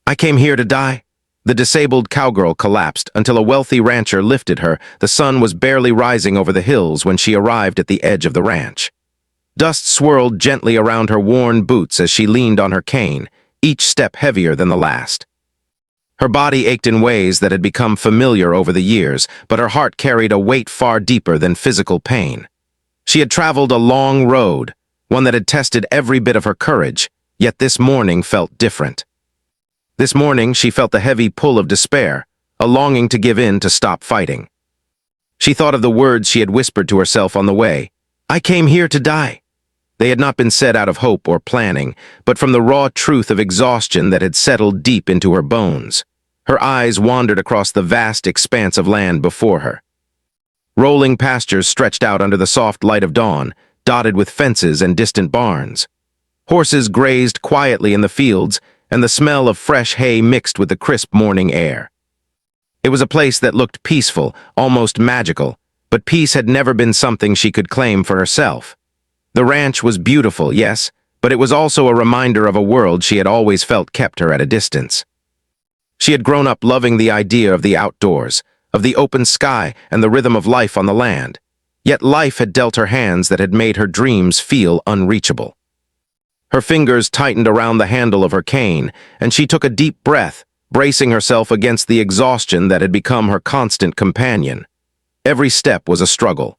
I came here to die. The disabled cowgirl collapsed until a wealthy rancher lifted her. The sun was barely rising over the hills when she arrived at the edge of the ranch. Dust swirled gently around her worn boots as she leaned on her cane, each step heavier than the last. Her body ached in ways that had become familiar over the years, but her heart carried a weight far deeper than physical pain. She had traveled a long road, one that had tested every bit of her courage, yet this morning felt different. This morning she felt the heavy pull of despair, a longing to give in, to stop fighting. She thought of the words she had whispered to herself on the way. I came here to die. They had not been said out of hope or planning, but from the raw truth of exhaustion that had settled deep into her bones. Her eyes wandered across the vast expanse of land before her. Rolling pastures stretched out under the soft light of dawn, dotted with fences and distant barns. Horses grazed quietly in the fields, and the smell of fresh hay mixed with the crisp morning air. It was a place that looked peaceful, almost magical, but peace had never been something she could claim for herself. The ranch was beautiful, yes, but it was also a reminder of a world she had always felt kept her at a distance. She had grown up loving the idea of the outdoors, of the open sky and the rhythm of life on the land, yet life had dealt her hands that had made her dreams feel unreachable. Her fingers tightened around the handle of her cane, and she took a deep breath, bracing herself against the exhaustion that had become her constant companion. Every step was a struggle.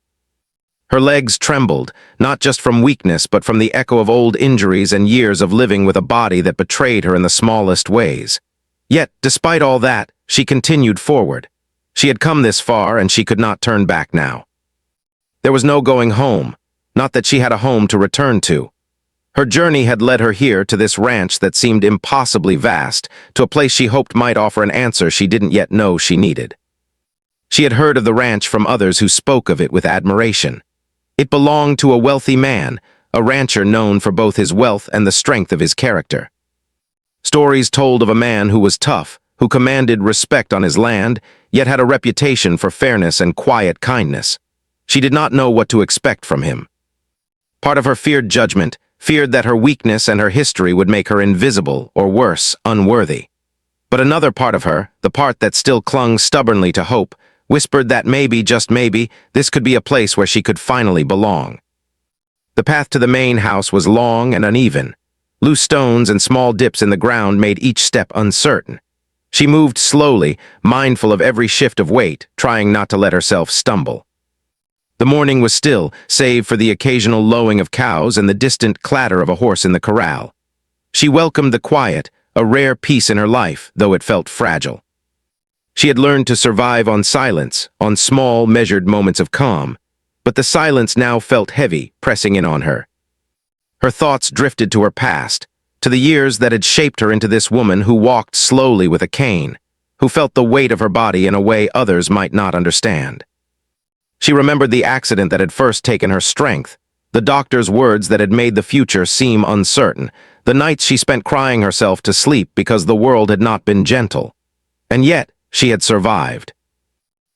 Her legs trembled, not just from weakness but from the echo of old injuries and years of living with a body that betrayed her in the smallest ways. Yet, despite all that, she continued forward. She had come this far, and she could not turn back now. There was no going home, not that she had a home to return to. Her journey had led her here, to this ranch that seemed impossibly vast, to a place she hoped might offer an answer she didn't yet know she needed. She had heard of the ranch from others who spoke of it with admiration. It belonged to a wealthy man, a rancher known for both his wealth and the strength of his character. Stories told of a man who was tough, who commanded respect on his land, yet had a reputation for fairness and quiet kindness. She did not know what to expect from him. Part of her feared judgment, feared that her weakness and her history would make her invisible, or worse, unworthy. But another part of her, the part that still clung stubbornly to hope, whispered that maybe, just maybe, this could be a place where she could finally belong. The path to the main house was long and uneven. Loose stones and small dips in the ground made each step uncertain. She moved slowly, mindful of every shift of weight, trying not to let herself stumble. The morning was still, save for the occasional lowing of cows and the distant clatter of a horse in the corral. She welcomed the quiet, a rare peace in her life, though it felt fragile. She had learned to survive on silence, on small, measured moments of calm, but the silence now felt heavy, pressing in on her. Her thoughts drifted to her past, to the years that had shaped her into this woman who walked slowly with a cane, who felt the weight of her body in a way others might not understand. She remembered the accident that had first taken her strength, the doctor's words that had made the future seem uncertain, the nights she spent crying herself to sleep because the world had not been gentle. And yet, she had survived.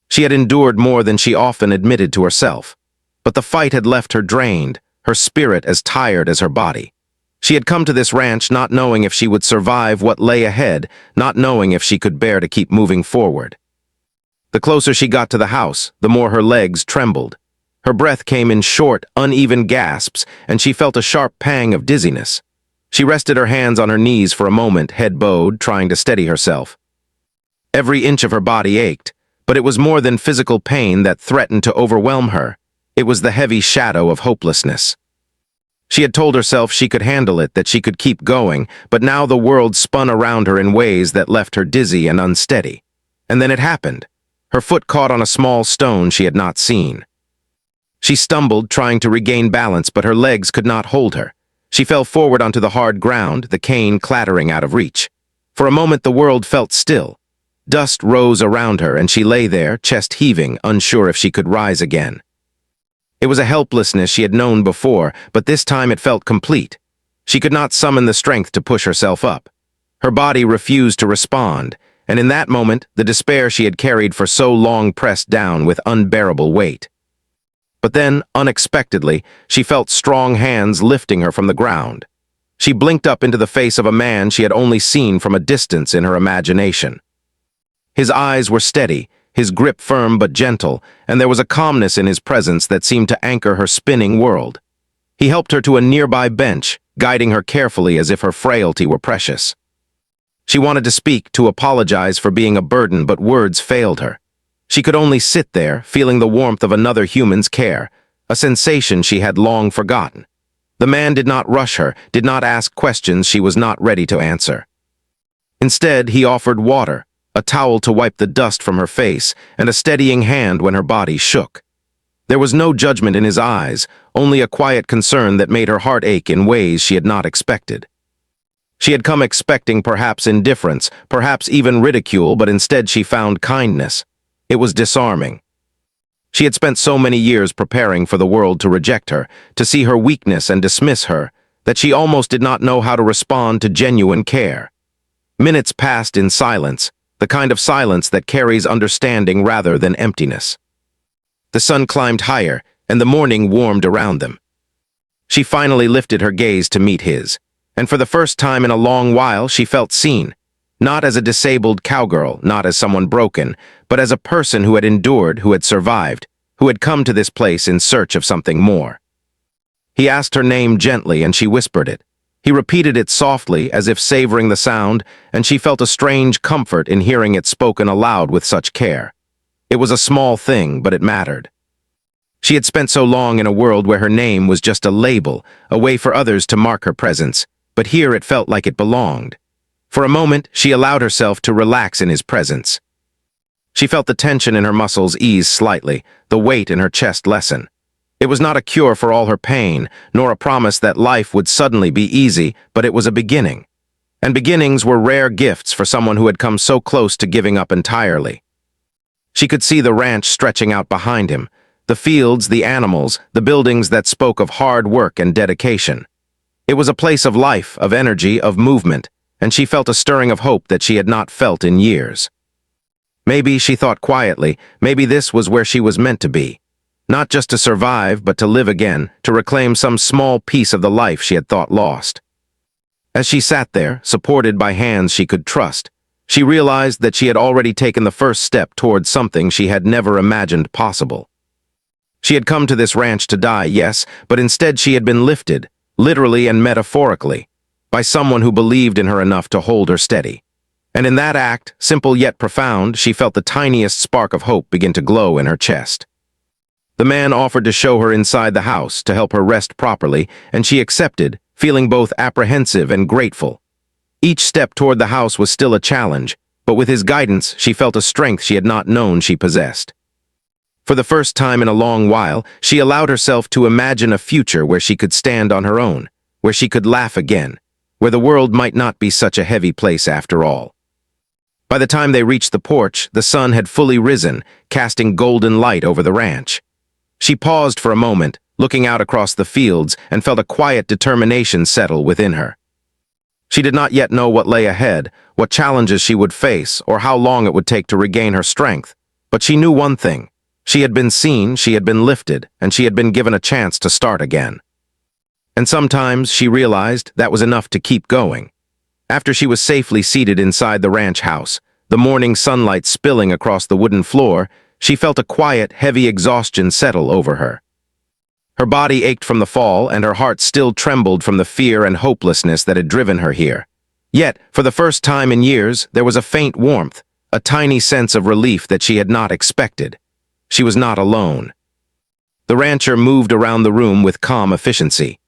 She had endured more than she often admitted to herself, but the fight had left her drained, her spirit as tired as her body. She had come to this ranch not knowing if she would survive what lay ahead, not knowing if she could bear to keep moving forward. The closer she got to the house, the more her legs trembled. Her breath came in short, uneven gasps, and she felt a sharp pang of dizziness. She rested her hands on her knees for a moment, head bowed, trying to steady herself. Every inch of her body ached, but it was more than physical pain that threatened to overwhelm her. It was the heavy shadow of hopelessness. She had told herself she could handle it, that she could keep going, but now the world spun around her in ways that left her dizzy and unsteady. And then it happened. Her foot caught on a small stone she had not seen. She stumbled, trying to regain balance, but her legs could not hold her. She fell forward onto the hard ground, the cane clattering out of reach. For a moment the world felt still. Dust rose around her, and she lay there, chest heaving, unsure if she could rise again. It was a helplessness she had known before, but this time it felt complete. She could not summon the strength to push herself up. Her body refused to respond, and in that moment, the despair she had carried for so long pressed down with unbearable weight. But then, unexpectedly, she felt strong hands lifting her from the ground. She blinked up into the face of a man she had only seen from a distance in her imagination. His eyes were steady, his grip firm but gentle, and there was a calmness in his presence that seemed to anchor her spinning world. He helped her to a nearby bench, guiding her carefully as if her frailty were precious. She wanted to speak, to apologize for being a burden, but words failed her. She could only sit there, feeling the warmth of another human's care, a sensation she had long forgotten. The man did not rush her, did not ask questions she was not ready to answer. Instead, he offered water, a towel to wipe the dust from her face, and a steadying hand when her body shook. There was no judgment in his eyes, only a quiet concern that made her heart ache in ways she had not expected. She had come expecting perhaps indifference, perhaps even ridicule, but instead she found kindness. It was disarming. She had spent so many years preparing for the world to reject her, to see her weakness and dismiss her, that she almost did not know how to respond to genuine care. Minutes passed in silence, the kind of silence that carries understanding rather than emptiness. The sun climbed higher, and the morning warmed around them. She finally lifted her gaze to meet his, and for the first time in a long while she felt seen, not as a disabled cowgirl, not as someone broken, but as a person who had endured, who had survived, who had come to this place in search of something more. He asked her name gently, and she whispered it. He repeated it softly, as if savoring the sound, and she felt a strange comfort in hearing it spoken aloud with such care. It was a small thing, but it mattered. She had spent so long in a world where her name was just a label, a way for others to mark her presence, but here it felt like it belonged. For a moment, she allowed herself to relax in his presence. She felt the tension in her muscles ease slightly, the weight in her chest lessen. It was not a cure for all her pain, nor a promise that life would suddenly be easy, but it was a beginning. And beginnings were rare gifts for someone who had come so close to giving up entirely. She could see the ranch stretching out behind him, the fields, the animals, the buildings that spoke of hard work and dedication. It was a place of life, of energy, of movement, and she felt a stirring of hope that she had not felt in years. Maybe, she thought quietly, maybe this was where she was meant to be. Not just to survive, but to live again, to reclaim some small piece of the life she had thought lost. As she sat there, supported by hands she could trust, she realized that she had already taken the first step towards something she had never imagined possible. She had come to this ranch to die, yes, but instead she had been lifted, literally and metaphorically, by someone who believed in her enough to hold her steady. And in that act, simple yet profound, she felt the tiniest spark of hope begin to glow in her chest. The man offered to show her inside the house, to help her rest properly, and she accepted, feeling both apprehensive and grateful. Each step toward the house was still a challenge, but with his guidance, she felt a strength she had not known she possessed. For the first time in a long while, she allowed herself to imagine a future where she could stand on her own, where she could laugh again, where the world might not be such a heavy place after all. By the time they reached the porch, the sun had fully risen, casting golden light over the ranch. She paused for a moment, looking out across the fields, and felt a quiet determination settle within her. She did not yet know what lay ahead, what challenges she would face, or how long it would take to regain her strength, but she knew one thing. She had been seen, she had been lifted, and she had been given a chance to start again. And sometimes, she realized, that was enough to keep going. After she was safely seated inside the ranch house, the morning sunlight spilling across the wooden floor, she felt a quiet, heavy exhaustion settle over her. Her body ached from the fall, and her heart still trembled from the fear and hopelessness that had driven her here. Yet, for the first time in years, there was a faint warmth, a tiny sense of relief that she had not expected. She was not alone. The rancher moved around the room with calm efficiency.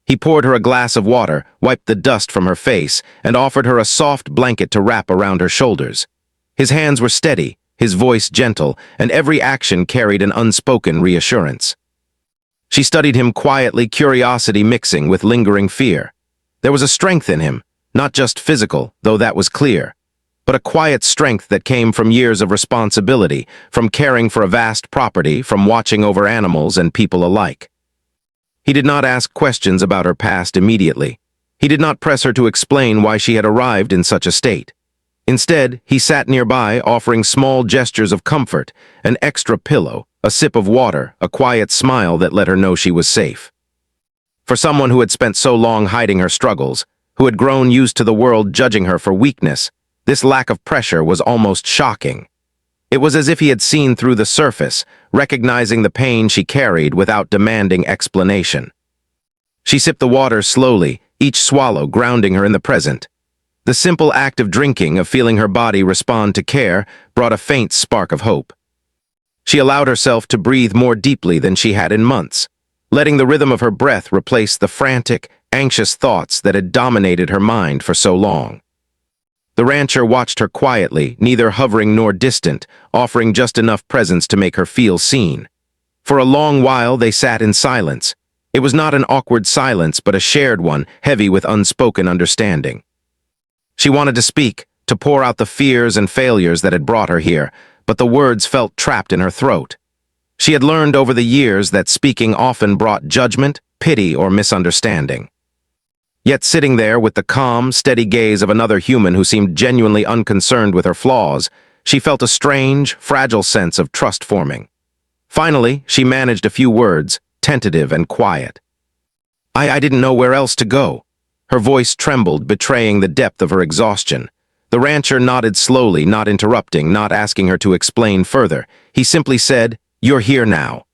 He poured her a glass of water, wiped the dust from her face, and offered her a soft blanket to wrap around her shoulders. His hands were steady, his voice gentle, and every action carried an unspoken reassurance. She studied him quietly, curiosity mixing with lingering fear. There was a strength in him, not just physical, though that was clear, but a quiet strength that came from years of responsibility, from caring for a vast property, from watching over animals and people alike. He did not ask questions about her past immediately. He did not press her to explain why she had arrived in such a state. Instead, he sat nearby, offering small gestures of comfort, an extra pillow, a sip of water, a quiet smile that let her know she was safe. For someone who had spent so long hiding her struggles, who had grown used to the world judging her for weakness, this lack of pressure was almost shocking. It was as if he had seen through the surface, recognizing the pain she carried without demanding explanation. She sipped the water slowly, each swallow grounding her in the present. The simple act of drinking, of feeling her body respond to care, brought a faint spark of hope. She allowed herself to breathe more deeply than she had in months, letting the rhythm of her breath replace the frantic, anxious thoughts that had dominated her mind for so long. The rancher watched her quietly, neither hovering nor distant, offering just enough presence to make her feel seen. For a long while they sat in silence. It was not an awkward silence, but a shared one, heavy with unspoken understanding. She wanted to speak, to pour out the fears and failures that had brought her here, but the words felt trapped in her throat. She had learned over the years that speaking often brought judgment, pity, or misunderstanding. Yet sitting there with the calm, steady gaze of another human who seemed genuinely unconcerned with her flaws, she felt a strange, fragile sense of trust forming. Finally, she managed a few words, tentative and quiet. I didn't know where else to go." Her voice trembled, betraying the depth of her exhaustion. The rancher nodded slowly, not interrupting, not asking her to explain further. He simply said, "You're here now."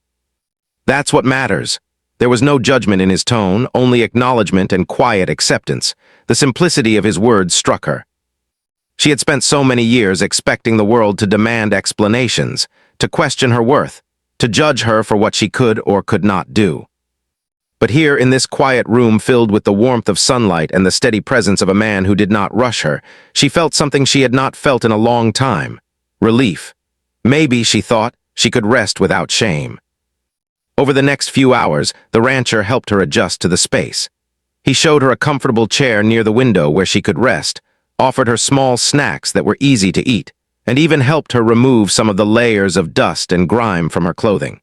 That's what matters. There was no judgment in his tone, only acknowledgement and quiet acceptance. The simplicity of his words struck her. She had spent so many years expecting the world to demand explanations, to question her worth, to judge her for what she could or could not do. But here, in this quiet room filled with the warmth of sunlight and the steady presence of a man who did not rush her, she felt something she had not felt in a long time. Relief. Maybe, she thought, she could rest without shame. Over the next few hours, the rancher helped her adjust to the space. He showed her a comfortable chair near the window where she could rest, offered her small snacks that were easy to eat, and even helped her remove some of the layers of dust and grime from her clothing.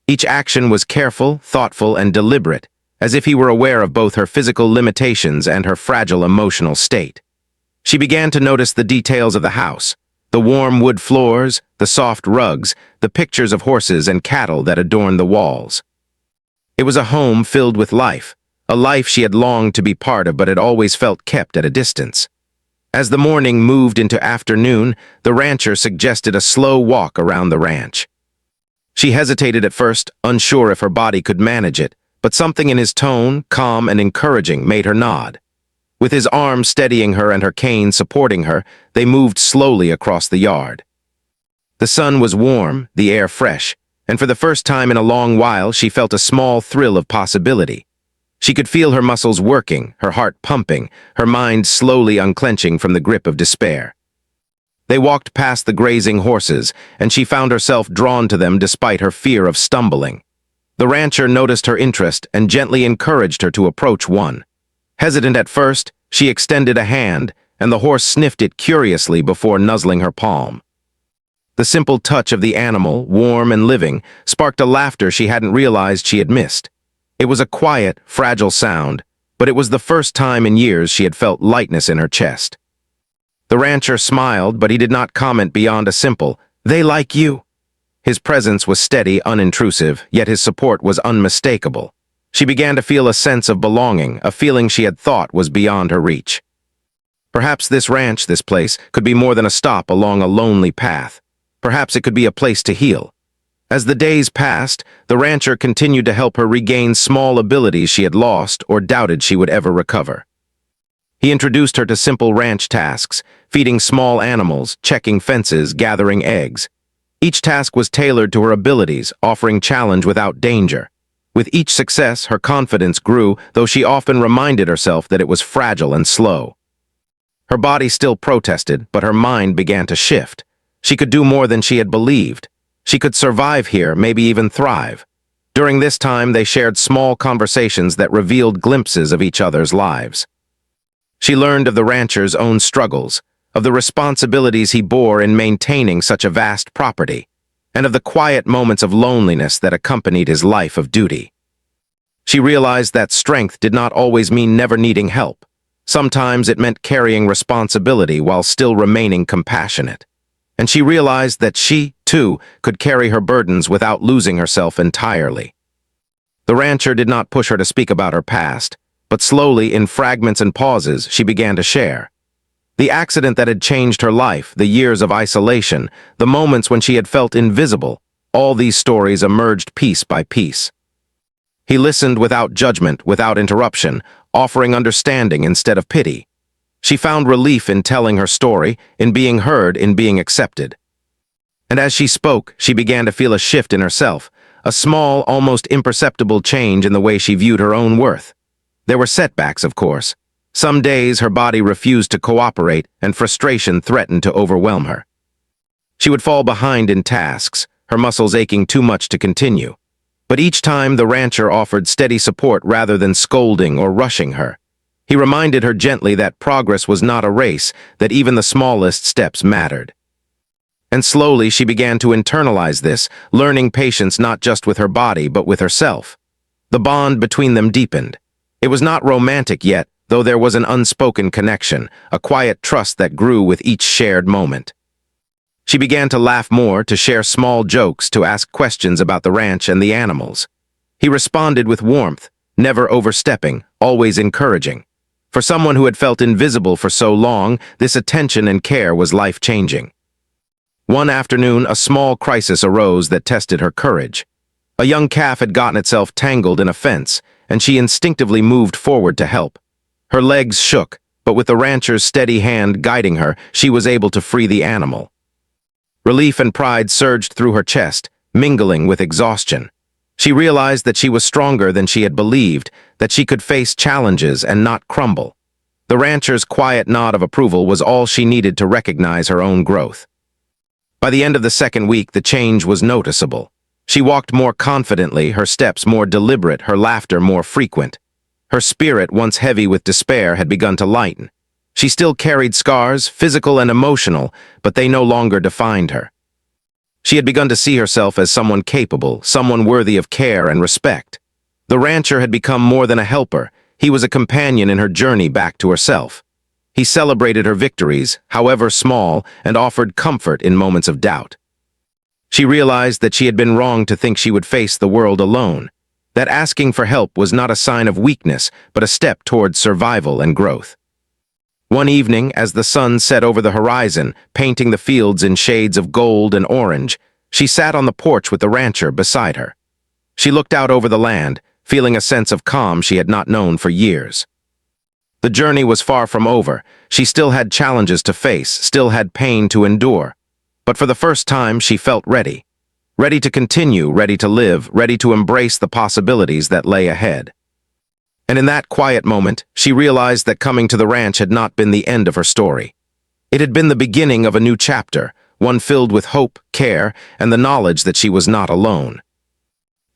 Each action was careful, thoughtful, and deliberate, as if he were aware of both her physical limitations and her fragile emotional state. She began to notice the details of the house, the warm wood floors, the soft rugs, the pictures of horses and cattle that adorned the walls. It was a home filled with life, a life she had longed to be part of but had always felt kept at a distance. As the morning moved into afternoon, the rancher suggested a slow walk around the ranch. She hesitated at first, unsure if her body could manage it, but something in his tone, calm and encouraging, made her nod. With his arm steadying her and her cane supporting her, they moved slowly across the yard. The sun was warm, the air fresh, and for the first time in a long while she felt a small thrill of possibility. She could feel her muscles working, her heart pumping, her mind slowly unclenching from the grip of despair. They walked past the grazing horses, and she found herself drawn to them despite her fear of stumbling. The rancher noticed her interest and gently encouraged her to approach one. Hesitant at first, she extended a hand, and the horse sniffed it curiously before nuzzling her palm. The simple touch of the animal, warm and living, sparked a laughter she hadn't realized she had missed. It was a quiet, fragile sound, but it was the first time in years she had felt lightness in her chest. The rancher smiled, but he did not comment beyond a simple, "They like you." His presence was steady, unintrusive, yet his support was unmistakable. She began to feel a sense of belonging, a feeling she had thought was beyond her reach. Perhaps this ranch, this place, could be more than a stop along a lonely path. Perhaps it could be a place to heal. As the days passed, the rancher continued to help her regain small abilities she had lost or doubted she would ever recover. He introduced her to simple ranch tasks, feeding small animals, checking fences, gathering eggs. Each task was tailored to her abilities, offering challenge without danger. With each success, her confidence grew, though she often reminded herself that it was fragile and slow. Her body still protested, but her mind began to shift. She could do more than she had believed. She could survive here, maybe even thrive. During this time, they shared small conversations that revealed glimpses of each other's lives. She learned of the rancher's own struggles, of the responsibilities he bore in maintaining such a vast property, and of the quiet moments of loneliness that accompanied his life of duty. She realized that strength did not always mean never needing help. Sometimes it meant carrying responsibility while still remaining compassionate. And she realized that she, too, could carry her burdens without losing herself entirely. The rancher did not push her to speak about her past, but slowly, in fragments and pauses, she began to share. The accident that had changed her life, the years of isolation, the moments when she had felt invisible, all these stories emerged piece by piece. He listened without judgment, without interruption, offering understanding instead of pity. She found relief in telling her story, in being heard, in being accepted. And as she spoke, she began to feel a shift in herself, a small, almost imperceptible change in the way she viewed her own worth. There were setbacks, of course. Some days her body refused to cooperate and frustration threatened to overwhelm her. She would fall behind in tasks, her muscles aching too much to continue. But each time the rancher offered steady support rather than scolding or rushing her. He reminded her gently that progress was not a race, that even the smallest steps mattered. And slowly she began to internalize this, learning patience not just with her body but with herself. The bond between them deepened. It was not romantic yet, though there was an unspoken connection, a quiet trust that grew with each shared moment. She began to laugh more, to share small jokes, to ask questions about the ranch and the animals. He responded with warmth, never overstepping, always encouraging. For someone who had felt invisible for so long, this attention and care was life-changing. One afternoon, a small crisis arose that tested her courage. A young calf had gotten itself tangled in a fence, and she instinctively moved forward to help. Her legs shook, but with the rancher's steady hand guiding her, she was able to free the animal. Relief and pride surged through her chest, mingling with exhaustion. She realized that she was stronger than she had believed, that she could face challenges and not crumble. The rancher's quiet nod of approval was all she needed to recognize her own growth. By the end of the second week, the change was noticeable. She walked more confidently, her steps more deliberate, her laughter more frequent. Her spirit, once heavy with despair, had begun to lighten. She still carried scars, physical and emotional, but they no longer defined her. She had begun to see herself as someone capable, someone worthy of care and respect. The rancher had become more than a helper. He was a companion in her journey back to herself. He celebrated her victories, however small, and offered comfort in moments of doubt. She realized that she had been wrong to think she would face the world alone, that asking for help was not a sign of weakness, but a step towards survival and growth. One evening, as the sun set over the horizon, painting the fields in shades of gold and orange, she sat on the porch with the rancher beside her. She looked out over the land, feeling a sense of calm she had not known for years. The journey was far from over. She still had challenges to face, still had pain to endure. But for the first time, she felt ready. Ready to continue, ready to live, ready to embrace the possibilities that lay ahead. And in that quiet moment, she realized that coming to the ranch had not been the end of her story. It had been the beginning of a new chapter, one filled with hope, care, and the knowledge that she was not alone.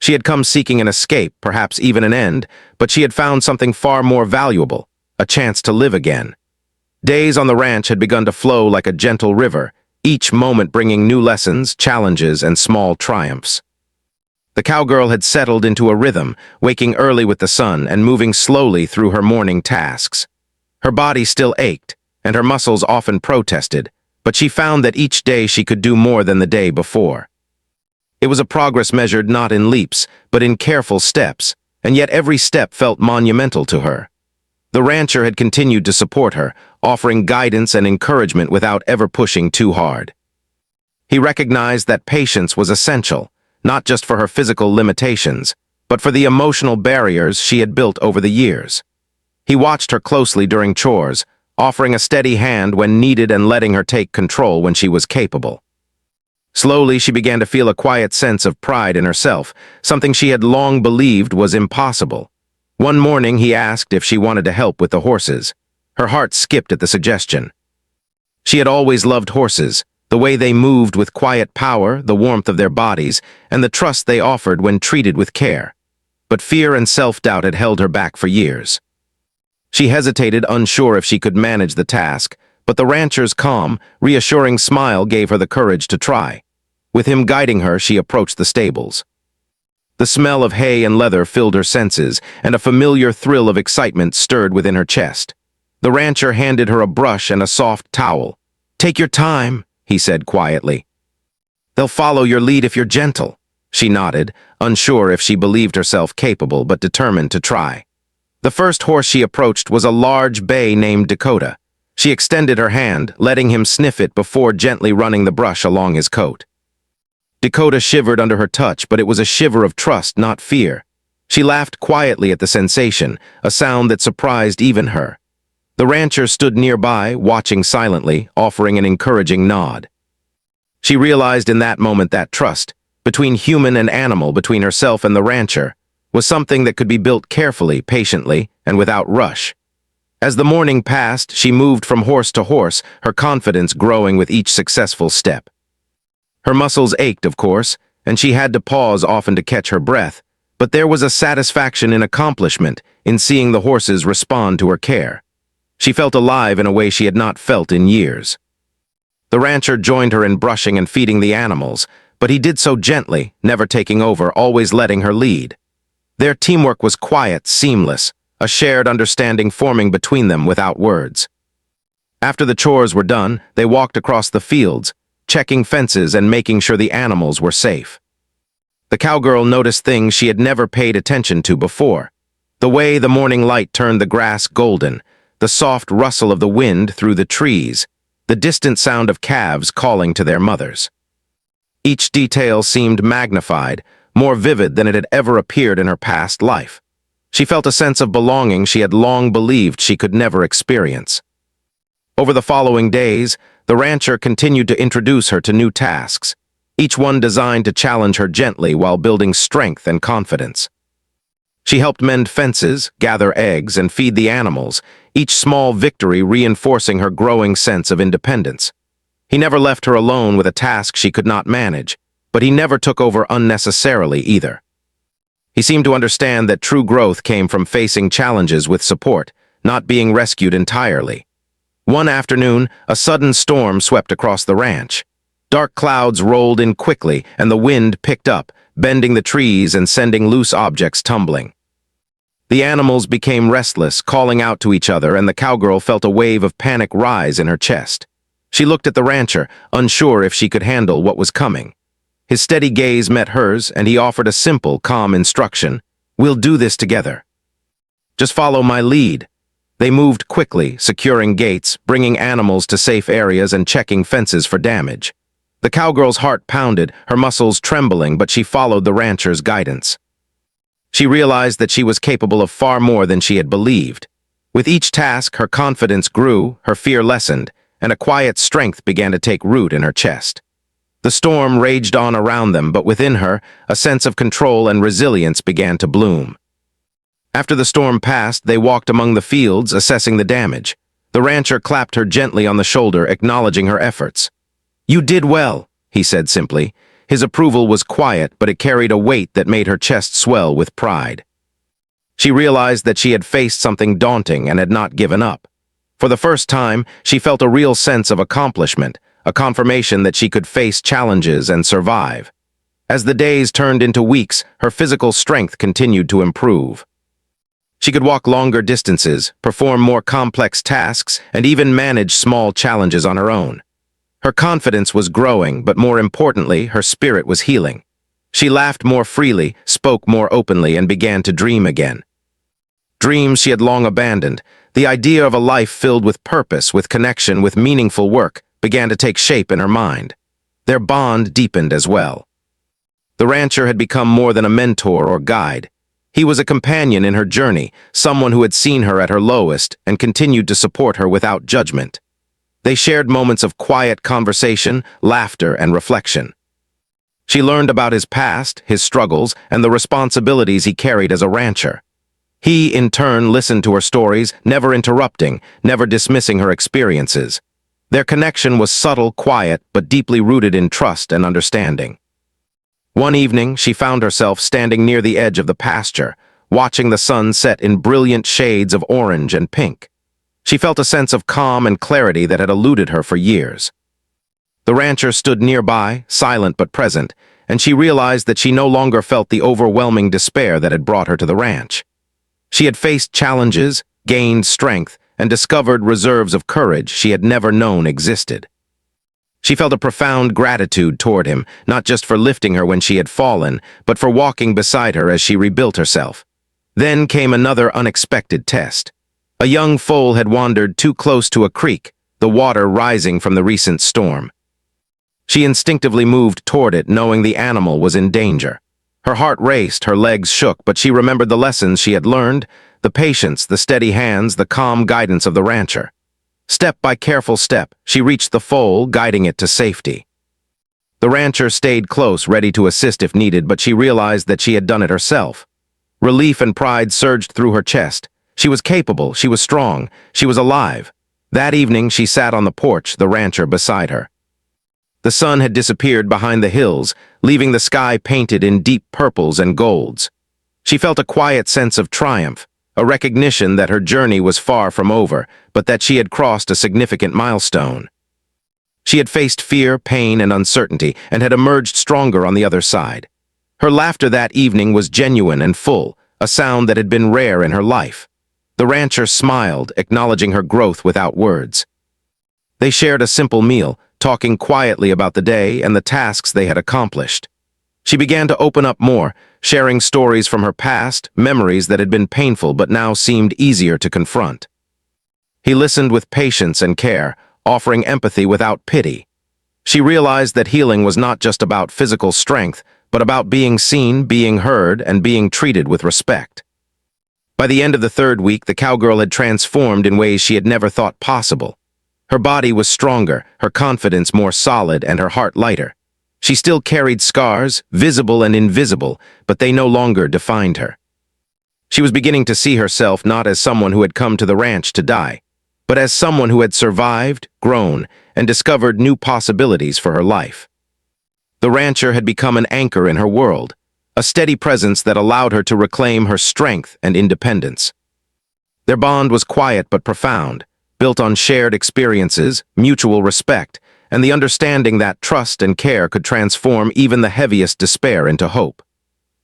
She had come seeking an escape, perhaps even an end, but she had found something far more valuable, a chance to live again. Days on the ranch had begun to flow like a gentle river, each moment bringing new lessons, challenges, and small triumphs. The cowgirl had settled into a rhythm, waking early with the sun and moving slowly through her morning tasks. Her body still ached, and her muscles often protested, but she found that each day she could do more than the day before. It was a progress measured not in leaps, but in careful steps, and yet every step felt monumental to her. The rancher had continued to support her, offering guidance and encouragement without ever pushing too hard. He recognized that patience was essential, not just for her physical limitations, but for the emotional barriers she had built over the years. He watched her closely during chores, offering a steady hand when needed and letting her take control when she was capable. Slowly, she began to feel a quiet sense of pride in herself, something she had long believed was impossible. One morning, he asked if she wanted to help with the horses. Her heart skipped at the suggestion. She had always loved horses, the way they moved with quiet power, the warmth of their bodies, and the trust they offered when treated with care. But fear and self-doubt had held her back for years. She hesitated, unsure if she could manage the task, but the rancher's calm, reassuring smile gave her the courage to try. With him guiding her, she approached the stables. The smell of hay and leather filled her senses, and a familiar thrill of excitement stirred within her chest. The rancher handed her a brush and a soft towel. "Take your time," he said quietly. "They'll follow your lead if you're gentle." She nodded, unsure if she believed herself capable but determined to try. The first horse she approached was a large bay named Dakota. She extended her hand, letting him sniff it before gently running the brush along his coat. Dakota shivered under her touch, but it was a shiver of trust, not fear. She laughed quietly at the sensation, a sound that surprised even her. The rancher stood nearby, watching silently, offering an encouraging nod. She realized in that moment that trust, between human and animal, between herself and the rancher, was something that could be built carefully, patiently, and without rush. As the morning passed, she moved from horse to horse, her confidence growing with each successful step. Her muscles ached, of course, and she had to pause often to catch her breath, but there was a satisfaction in accomplishment, in seeing the horses respond to her care. She felt alive in a way she had not felt in years. The rancher joined her in brushing and feeding the animals, but he did so gently, never taking over, always letting her lead. Their teamwork was quiet, seamless, a shared understanding forming between them without words. After the chores were done, they walked across the fields, checking fences and making sure the animals were safe. The cowgirl noticed things she had never paid attention to before. The way the morning light turned the grass golden, the soft rustle of the wind through the trees, the distant sound of calves calling to their mothers. Each detail seemed magnified, more vivid than it had ever appeared in her past life. She felt a sense of belonging she had long believed she could never experience. Over the following days, the rancher continued to introduce her to new tasks, each one designed to challenge her gently while building strength and confidence. She helped mend fences, gather eggs, and feed the animals, each small victory reinforcing her growing sense of independence. He never left her alone with a task she could not manage, but he never took over unnecessarily either. He seemed to understand that true growth came from facing challenges with support, not being rescued entirely. One afternoon, a sudden storm swept across the ranch. Dark clouds rolled in quickly, and the wind picked up, bending the trees and sending loose objects tumbling. The animals became restless, calling out to each other, and the cowgirl felt a wave of panic rise in her chest. She looked at the rancher, unsure if she could handle what was coming. His steady gaze met hers, and he offered a simple, calm instruction. "We'll do this together. Just follow my lead." They moved quickly, securing gates, bringing animals to safe areas and checking fences for damage. The cowgirl's heart pounded, her muscles trembling, but she followed the rancher's guidance. She realized that she was capable of far more than she had believed. With each task, her confidence grew, her fear lessened, and a quiet strength began to take root in her chest. The storm raged on around them, but within her, a sense of control and resilience began to bloom. After the storm passed, they walked among the fields, assessing the damage. The rancher clapped her gently on the shoulder, acknowledging her efforts. "You did well," he said simply. His approval was quiet, but it carried a weight that made her chest swell with pride. She realized that she had faced something daunting and had not given up. For the first time, she felt a real sense of accomplishment, a confirmation that she could face challenges and survive. As the days turned into weeks, her physical strength continued to improve. She could walk longer distances, perform more complex tasks, and even manage small challenges on her own. Her confidence was growing, but more importantly, her spirit was healing. She laughed more freely, spoke more openly, and began to dream again. Dreams she had long abandoned, the idea of a life filled with purpose, with connection, with meaningful work, began to take shape in her mind. Their bond deepened as well. The rancher had become more than a mentor or guide. He was a companion in her journey, someone who had seen her at her lowest and continued to support her without judgment. They shared moments of quiet conversation, laughter, and reflection. She learned about his past, his struggles, and the responsibilities he carried as a rancher. He, in turn, listened to her stories, never interrupting, never dismissing her experiences. Their connection was subtle, quiet, but deeply rooted in trust and understanding. One evening, she found herself standing near the edge of the pasture, watching the sun set in brilliant shades of orange and pink. She felt a sense of calm and clarity that had eluded her for years. The rancher stood nearby, silent but present, and she realized that she no longer felt the overwhelming despair that had brought her to the ranch. She had faced challenges, gained strength, and discovered reserves of courage she had never known existed. She felt a profound gratitude toward him, not just for lifting her when she had fallen, but for walking beside her as she rebuilt herself. Then came another unexpected test. A young foal had wandered too close to a creek, the water rising from the recent storm. She instinctively moved toward it, knowing the animal was in danger. Her heart raced, her legs shook, but she remembered the lessons she had learned, the patience, the steady hands, the calm guidance of the rancher. Step by careful step, she reached the foal, guiding it to safety. The rancher stayed close, ready to assist if needed, but she realized that she had done it herself. Relief and pride surged through her chest. She was capable, she was strong, she was alive. That evening, she sat on the porch, the rancher beside her. The sun had disappeared behind the hills, leaving the sky painted in deep purples and golds. She felt a quiet sense of triumph, a recognition that her journey was far from over, but that she had crossed a significant milestone. She had faced fear, pain, and uncertainty, and had emerged stronger on the other side. Her laughter that evening was genuine and full, a sound that had been rare in her life. The rancher smiled, acknowledging her growth without words. They shared a simple meal, talking quietly about the day and the tasks they had accomplished. She began to open up more, sharing stories from her past, memories that had been painful but now seemed easier to confront. He listened with patience and care, offering empathy without pity. She realized that healing was not just about physical strength, but about being seen, being heard, and being treated with respect. By the end of the third week, the cowgirl had transformed in ways she had never thought possible. Her body was stronger, her confidence more solid, and her heart lighter. She still carried scars, visible and invisible, but they no longer defined her. She was beginning to see herself not as someone who had come to the ranch to die, but as someone who had survived, grown, and discovered new possibilities for her life. The rancher had become an anchor in her world, a steady presence that allowed her to reclaim her strength and independence. Their bond was quiet but profound, built on shared experiences, mutual respect, and the understanding that trust and care could transform even the heaviest despair into hope.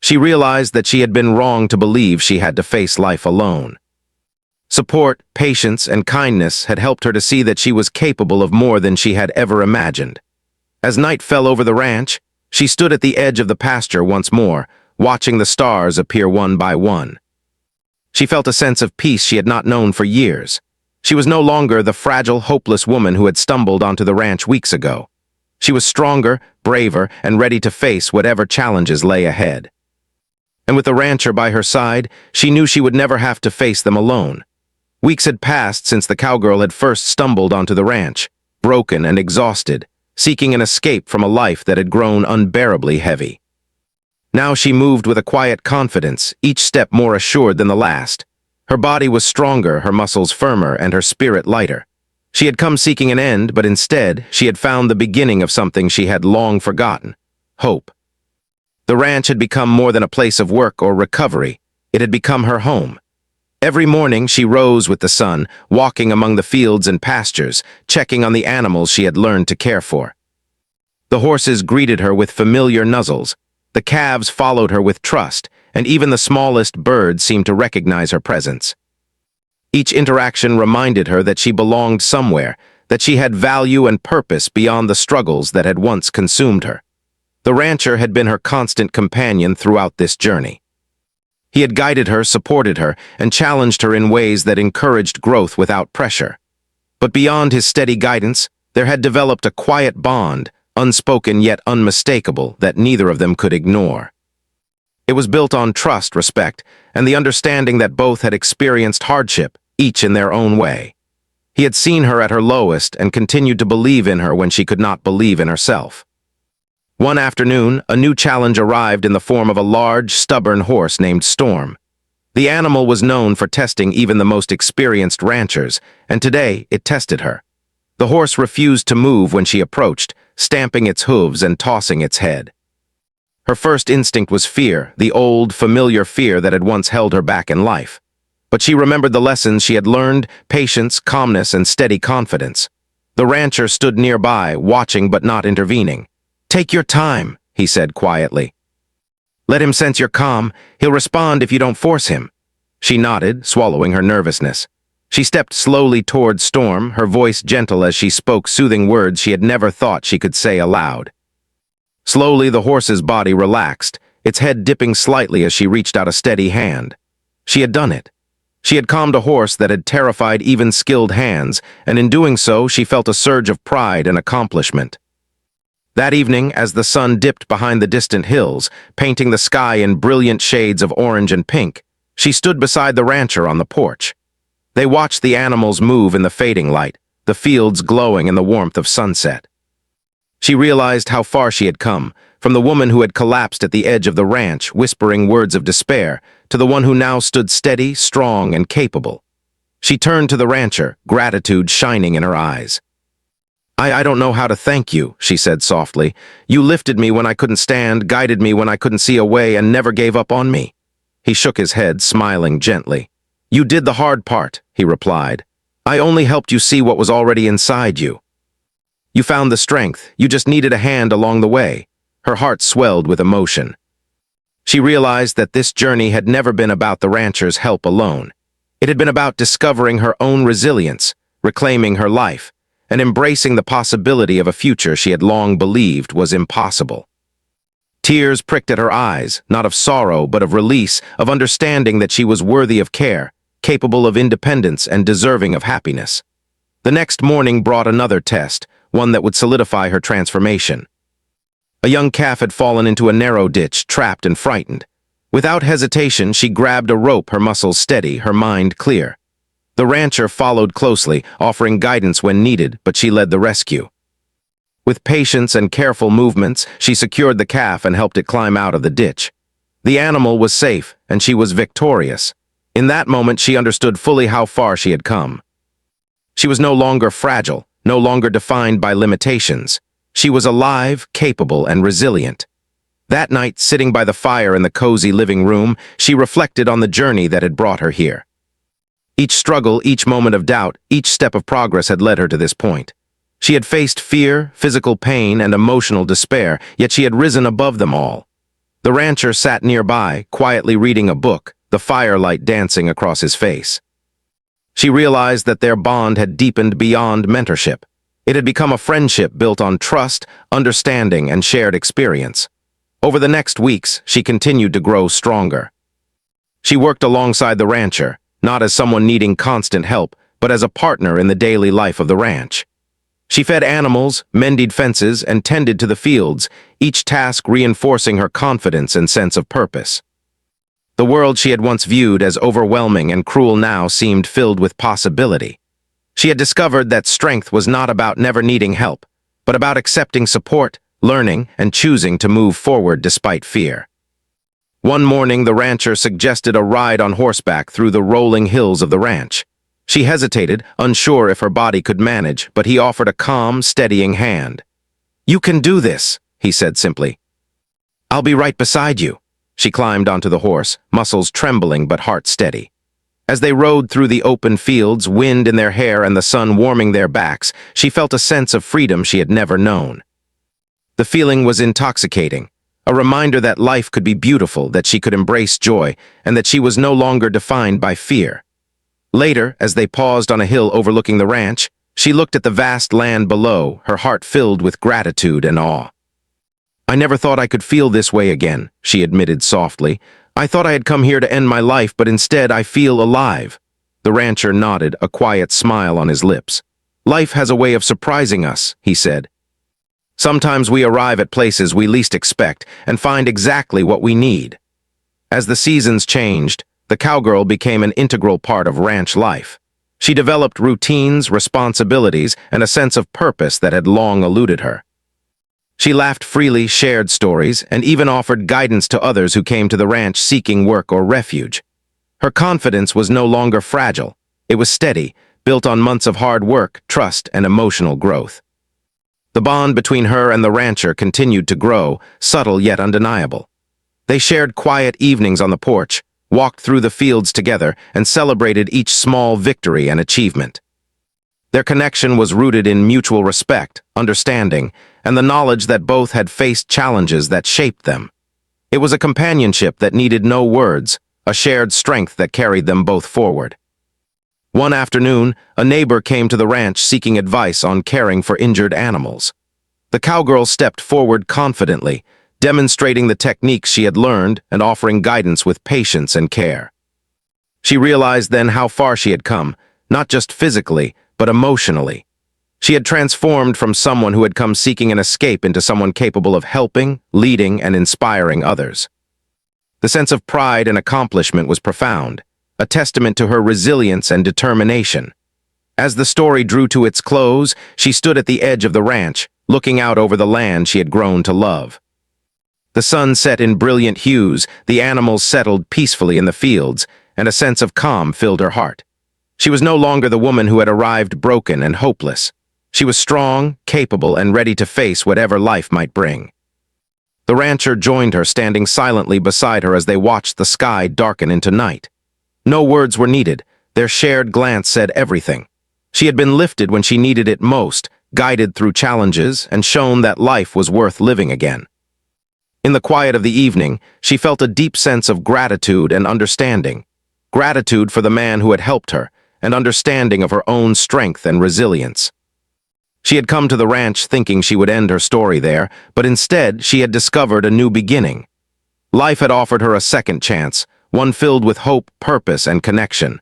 She realized that she had been wrong to believe she had to face life alone. Support, patience, and kindness had helped her to see that she was capable of more than she had ever imagined. As night fell over the ranch, she stood at the edge of the pasture once more, watching the stars appear one by one. She felt a sense of peace she had not known for years. She was no longer the fragile, hopeless woman who had stumbled onto the ranch weeks ago. She was stronger, braver, and ready to face whatever challenges lay ahead. And with the rancher by her side, she knew she would never have to face them alone. Weeks had passed since the cowgirl had first stumbled onto the ranch, broken and exhausted, seeking an escape from a life that had grown unbearably heavy. Now she moved with a quiet confidence, each step more assured than the last. Her body was stronger, her muscles firmer, and her spirit lighter. She had come seeking an end, but instead, she had found the beginning of something she had long forgotten: hope. The ranch had become more than a place of work or recovery. It had become her home. Every morning, she rose with the sun, walking among the fields and pastures, checking on the animals she had learned to care for. The horses greeted her with familiar nuzzles. The calves followed her with trust, and even the smallest birds seemed to recognize her presence. Each interaction reminded her that she belonged somewhere, that she had value and purpose beyond the struggles that had once consumed her. The rancher had been her constant companion throughout this journey. He had guided her, supported her, and challenged her in ways that encouraged growth without pressure. But beyond his steady guidance, there had developed a quiet bond, unspoken yet unmistakable, that neither of them could ignore. It was built on trust, respect, and the understanding that both had experienced hardship, each in their own way. He had seen her at her lowest and continued to believe in her when she could not believe in herself. One afternoon, a new challenge arrived in the form of a large, stubborn horse named Storm. The animal was known for testing even the most experienced ranchers, and today it tested her. The horse refused to move when she approached, stamping its hooves and tossing its head. Her first instinct was fear, the old, familiar fear that had once held her back in life. But she remembered the lessons she had learned: patience, calmness, and steady confidence. The rancher stood nearby, watching but not intervening. "Take your time," he said quietly. "Let him sense your calm. He'll respond if you don't force him." She nodded, swallowing her nervousness. She stepped slowly toward Storm, her voice gentle as she spoke soothing words she had never thought she could say aloud. Slowly, the horse's body relaxed, its head dipping slightly as she reached out a steady hand. She had done it. She had calmed a horse that had terrified even skilled hands, and in doing so, she felt a surge of pride and accomplishment. That evening, as the sun dipped behind the distant hills, painting the sky in brilliant shades of orange and pink, she stood beside the rancher on the porch. They watched the animals move in the fading light, the fields glowing in the warmth of sunset. She realized how far she had come, from the woman who had collapsed at the edge of the ranch, whispering words of despair, to the one who now stood steady, strong, and capable. She turned to the rancher, gratitude shining in her eyes. I don't know how to thank you," she said softly. "You lifted me when I couldn't stand, guided me when I couldn't see a way, and never gave up on me." He shook his head, smiling gently. "You did the hard part," he replied. "I only helped you see what was already inside you. You found the strength, you just needed a hand along the way." Her heart swelled with emotion. She realized that this journey had never been about the rancher's help alone. It had been about discovering her own resilience, reclaiming her life, and embracing the possibility of a future she had long believed was impossible. Tears pricked at her eyes, not of sorrow but of release, of understanding that she was worthy of care, capable of independence and deserving of happiness. The next morning brought another test, one that would solidify her transformation. A young calf had fallen into a narrow ditch, trapped and frightened. Without hesitation, she grabbed a rope, her muscles steady, her mind clear. The rancher followed closely, offering guidance when needed, but she led the rescue. With patience and careful movements, she secured the calf and helped it climb out of the ditch. The animal was safe, and she was victorious. In that moment, she understood fully how far she had come. She was no longer fragile, no longer defined by limitations. She was alive, capable, and resilient. That night, sitting by the fire in the cozy living room, she reflected on the journey that had brought her here. Each struggle, each moment of doubt, each step of progress had led her to this point. She had faced fear, physical pain, and emotional despair, yet she had risen above them all. The rancher sat nearby, quietly reading a book, the firelight dancing across his face. She realized that their bond had deepened beyond mentorship. It had become a friendship built on trust, understanding, and shared experience. Over the next weeks, she continued to grow stronger. She worked alongside the rancher, not as someone needing constant help, but as a partner in the daily life of the ranch. She fed animals, mended fences, and tended to the fields, each task reinforcing her confidence and sense of purpose. The world she had once viewed as overwhelming and cruel now seemed filled with possibility. She had discovered that strength was not about never needing help, but about accepting support, learning, and choosing to move forward despite fear. One morning, the rancher suggested a ride on horseback through the rolling hills of the ranch. She hesitated, unsure if her body could manage, but he offered a calm, steadying hand. "You can do this," he said simply. "I'll be right beside you." She climbed onto the horse, muscles trembling but heart steady. As they rode through the open fields, wind in their hair and the sun warming their backs, she felt a sense of freedom she had never known. The feeling was intoxicating, a reminder that life could be beautiful, that she could embrace joy, and that she was no longer defined by fear. Later, as they paused on a hill overlooking the ranch, she looked at the vast land below, her heart filled with gratitude and awe. "I never thought I could feel this way again," she admitted softly. "I thought I had come here to end my life, but instead I feel alive." The rancher nodded, a quiet smile on his lips. "Life has a way of surprising us," he said. "Sometimes we arrive at places we least expect and find exactly what we need." As the seasons changed, the cowgirl became an integral part of ranch life. She developed routines, responsibilities, and a sense of purpose that had long eluded her. She laughed freely, shared stories, and even offered guidance to others who came to the ranch seeking work or refuge. Her confidence was no longer fragile. It was steady, built on months of hard work, trust, and emotional growth. The bond between her and the rancher continued to grow, subtle yet undeniable. They shared quiet evenings on the porch, walked through the fields together, and celebrated each small victory and achievement. Their connection was rooted in mutual respect, understanding, and the knowledge that both had faced challenges that shaped them. It was a companionship that needed no words, a shared strength that carried them both forward. One afternoon, a neighbor came to the ranch seeking advice on caring for injured animals. The cowgirl stepped forward confidently, demonstrating the techniques she had learned and offering guidance with patience and care. She realized then how far she had come, not just physically, but emotionally. She had transformed from someone who had come seeking an escape into someone capable of helping, leading, and inspiring others. The sense of pride and accomplishment was profound, a testament to her resilience and determination. As the story drew to its close, she stood at the edge of the ranch, looking out over the land she had grown to love. The sun set in brilliant hues, the animals settled peacefully in the fields, and a sense of calm filled her heart. She was no longer the woman who had arrived broken and hopeless. She was strong, capable, and ready to face whatever life might bring. The rancher joined her, standing silently beside her as they watched the sky darken into night. No words were needed. Their shared glance said everything. She had been lifted when she needed it most, guided through challenges, and shown that life was worth living again. In the quiet of the evening, she felt a deep sense of gratitude and understanding. Gratitude for the man who had helped her, and understanding of her own strength and resilience. She had come to the ranch thinking she would end her story there, but instead she had discovered a new beginning. Life had offered her a second chance, one filled with hope, purpose, and connection.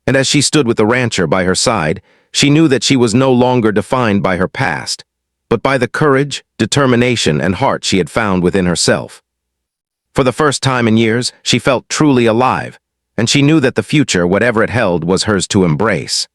And as she stood with the rancher by her side, she knew that she was no longer defined by her past, but by the courage, determination, and heart she had found within herself. For the first time in years, she felt truly alive, and she knew that the future, whatever it held, was hers to embrace.